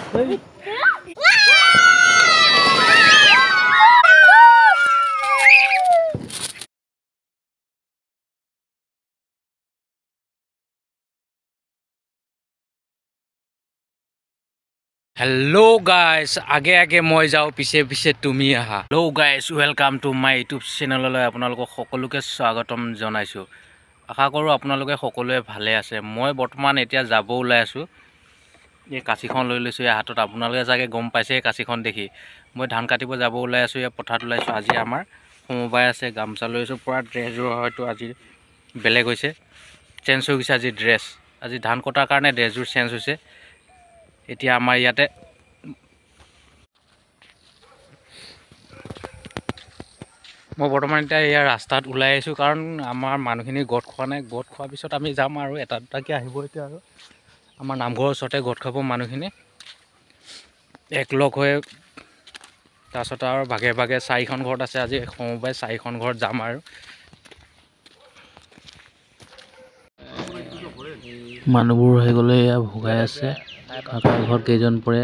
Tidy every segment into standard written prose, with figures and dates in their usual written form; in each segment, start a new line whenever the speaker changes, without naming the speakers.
Hello guys, আগে মই যাও পিছে তুমি আহা। Hello guys, welcome to my YouTube channel লৈ আপোনালোকক সকলোকে স্বাগতম জনাইছো। আশা কৰো আপোনালোকে সকলোৱে ভালে আছে। মই বৰ্তমান এতিয়া যাব ওলাই আছো। এই কাছিখন লৈ লৈছো হাতত। আপোনালোকে জাগে গম পাইছে কাছিখন দেখি। মই ধান কাটিব যাব ওলাই আছো। এই পথাৰত ওলাইছো। আজি আমাৰ সমবায় আছে। গামচা লৈছো। পুৰা ড্ৰেছৰ হয়তো আজি বেলেগ হৈছে। চেঞ্জ হৈ গৈছে আজি ড্ৰেছ। আজি ধান কটাৰ কাৰণে ড্ৰেছৰ চেঞ্জ হৈছে। এতিয়া আমাৰ ইয়াতে মই বৰ্তমান এতিয়া ইয়াৰ ৰাস্তাত ওলাই আহিছোঁ কাৰণ আমাৰ মানুহখিনি গোট খোৱা নাই। গোট খোৱাৰ পিছত আমি যাম আৰু এটা দুটাকৈ আহিব এতিয়া আৰু আমাৰ নামঘৰৰ ওচৰতে গোট খাব মানুহখিনি একলগ হৈ। তাৰপিছত আৰু ভাগে ভাগে 4খন ঘৰত আছে। আজি সমবায় 4খন ঘৰত যাম আৰু মানুহবোৰ হৈ গ'লে এয়া ভগাই আছে। কাকাৰ ঘৰত কেইজন পৰে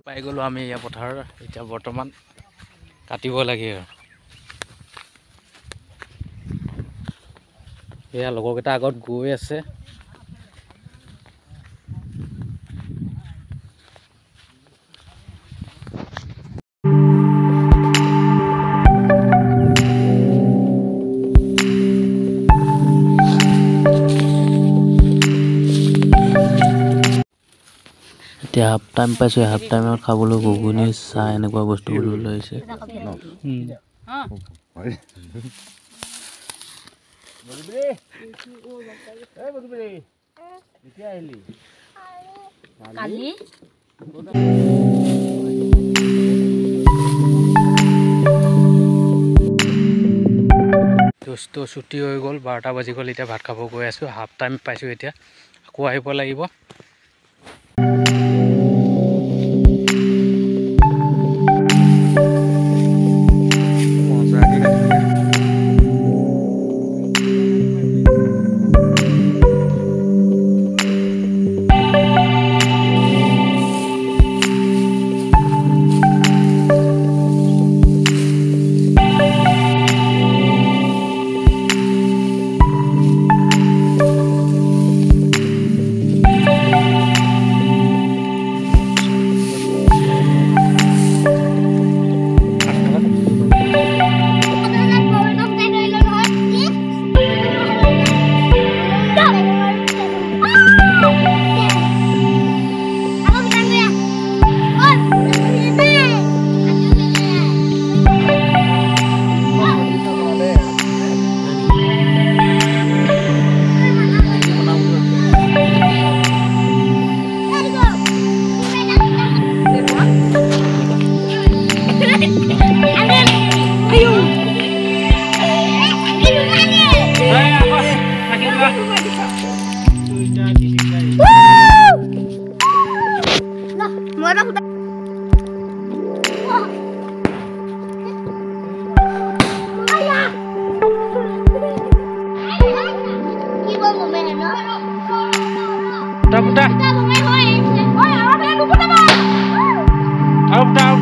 পাই গ'লো আমি এয়া পথাৰ। এতিয়া বৰ্তমান কাটিব লাগে আৰু এয়া লগৰকেইটা আগত গৈ আছে। এতিয়া হাফ টাইম পাইছো। হাফ টাইমত খাবলৈ ঘুগুনি চাহ এনেকুৱা বস্তুবোৰ লৈ আহিছে। দোস্ত ছুটি হৈ গ'ল। 12টা বাজি গ'ল। এতিয়া ভাত খাব গৈ আছো। হাফ টাইম পাইছো। এতিয়া আকৌ আহিব লাগিব।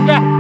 Udah.